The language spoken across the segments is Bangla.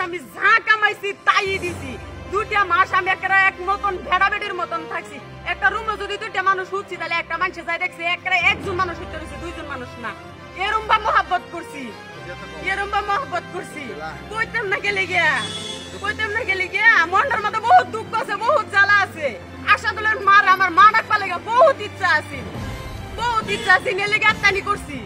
আমি যা কামাইছি তাই দিছি। 2টা মাস আমি একটা এক মতন ভেড়া বেড়ির মতন থাকছি। একটা রুমে যদি 2টা মানুষ উঠছি তাহলে একটা মানুষ যাই দেখছে একজন মানুষ উঠতে রয়েছে, 2জন মানুষ না। এরম বা মহাব্বত করছি, এরম বা মহাব্বত করছি। কইতাম না গেলে গিয়া, কইতাম না গেলে গিয়া মনটার মধ্যে বহুত দুঃখ আছে, বহুত জ্বালা আছে। আশাদুলের মার আমার মা ডাকবা লেগে বহুত ইচ্ছা আছে, বহুত ইচ্ছা আছে। এলেগে আত্মানি করছি,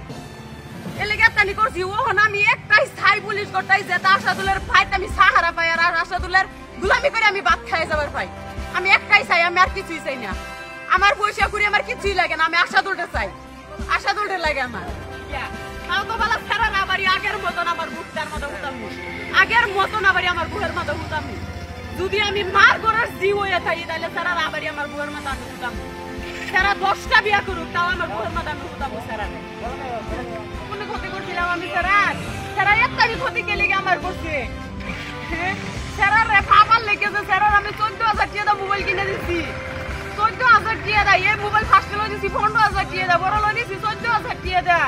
এলেগে আত্মানি করছি। ওহন আমি একটাই ছাই পুলিশ করতাই যে আশাদুলের ফাইট আমি সাহারা পাই আর আশাদুলের গুলামি করে আমি ভাত খাই যাবার পাই। আমি একটাই চাই, আমি আর কিছুই চাই না। আমার পয়সা করি আমার কিছুই লাগে না, আমি আশাদুলটা চাই, আশাদুলটা লাগে আমার। তাও তো বলা ফেরার আবারই আগের মতন আমার বুকটার মতো হতাম, আগের মতন আবারই আমার বুকের মতো হতাম। যদি আমি মার করার জি হয়ে থাকি তাহলে ফেরার আবারই আমার বুকের মতো আমি হতাম। তারা 10টা বিয়া করুক তাও আমার বুকের মতো আমি হতাম। ফেরার কোনো ক্ষতি করছিলাম আমি? তারা একটাই ক্ষতি কে লেগে আমার করছে। হ্যাঁ, ফেরার আমার লেগেছে। ফেরার আমি 14,000 টাকা মোবাইল কিনে দিচ্ছি, 14,000 টাকা। এই মোবাইল ফার্স্ট লো দিচ্ছি 15,000 টাকা, বড় লো দিচ্ছি 14,000 টাকা।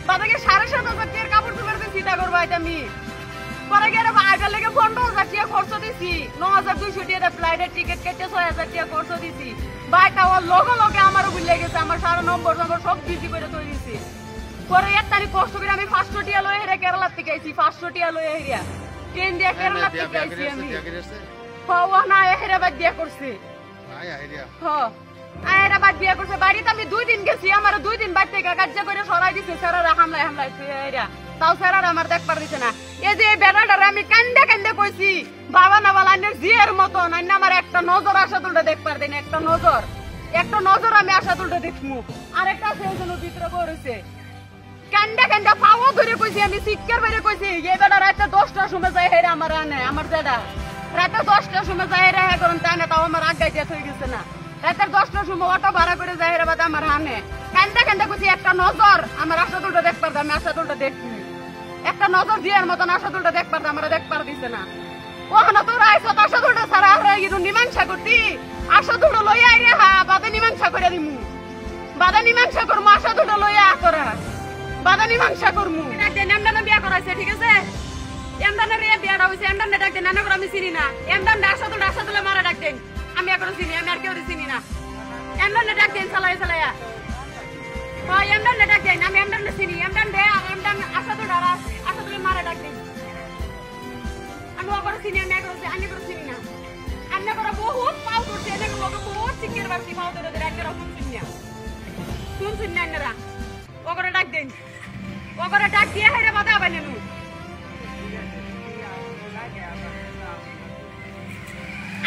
বাবাকে 7,500 টাকার কাপড় চোপড় দিয়ে চিন্তা করবো আমি। পরে গেলে আইটার লেগে 15,000 টাকা খরচ দিছি, 9,200 টাকা ফ্লাইটের টিকিট কেটে 6,000 টাকা খরচ দিছি। বাইটা ওর লগে লগে আমার ভুলে গেছে, আমার সারা নম্বর সব বিজি করে তৈরি দিছি। পরে 1 তারিখ কষ্ট করে আমি 500 টাকা লয়ে হেরে কেরালা থেকে আইছি, 500 টাকা লয়ে হেরিয়া ট্রেন দিয়ে কেরালা থেকে আইছি আমি। হওয়া না হেরে বাদ দিয়া করছে, আয়রা বাদ দিয়া করছে। বাড়িতে আমি 2 দিন গেছি, আমার 2 দিন বাড়ি থেকে কার্য করে সরাই দিছে। সেরারা হামলায় হামলায় তাও সেরার আমার দেখবার দিছে না। এই যে বেড়াটারে আমি কান্দে কান্দে কইছি বাবা না বলা জিয়ের মতন আইনা আমার একটা নজর আশাদুলটা দেখবার দেন, একটা নজর আমি আশাদুলটা দেখমু। আর একটা সেজন্য ভিতরে পড়েছে কান্দে কান্দে পাও ধরে কইছি আমি, শিক্ষার বাইরে কইছি এই বেড়া রাতে 10টার সময় যায় হেরে আমার আনে, আমার জেডা রাতে 10টার সময় যায় হেরে হ্যাঁ করেন তাই না, তাও আমার আগাই দিয়ে হয়ে গেছে না। রাতের 10টার সময় অটো ভাড়া করে যায় হেরে বাদ আমার হানে। কান্দে কান্দে কইছি একটা নজর আমার আশাদুলটা দেখবার দে, আমি আশাদুলটা দেখি। একটা নজর জিয়ার মতন আশাদুলটা দেখবার দে, আমার দেখবার দিছে না। ওখানে তোর আইসত আশাদুলটা ছাড়া আর কিন্তু মীমাংসা করতি, আশাদুলটা লইয়া আইরে হা বাদে মীমাংসা করে দিমু, বাদে মীমাংসা করমু। আশাদুলটা লইয়া তোরা বাদে মীমাংসা করমু। এমদানে বিয়া করাইছে, ঠিক আছে? এমদানের বিয়াটা হয়েছে, এমদানে ডাক দেন, নানা করে আমি চিনি না। এমদান আশাদুলে মারা ডাক দেন, আমি এখনো চিনি, আমি আর কেউ চিনি না। এমদানে ডাক দেন চালাইয়া চালাইয়া, হয় এমদানে ডাক দেন, আমি এমদানে চিনি। এমদান দে আর এমদান আশাদুলে মারা ডাক দেন, আমি ওপরে চিনি, আমি এখনো চিনি না। আমি করে বহুত পাও করছি, এনে বহুত চিকের বাড়ছি পাও ধরে ধরে একটা রকম চিনি না, কোন চিনি না এনারা। ওপরে ডাক দেন, ওপরে ডাক দিয়ে হেরে বাধা বানিয়ে নু।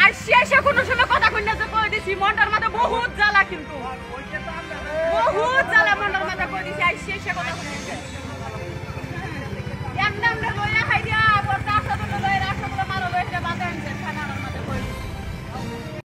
আর শেষে কোনো সময়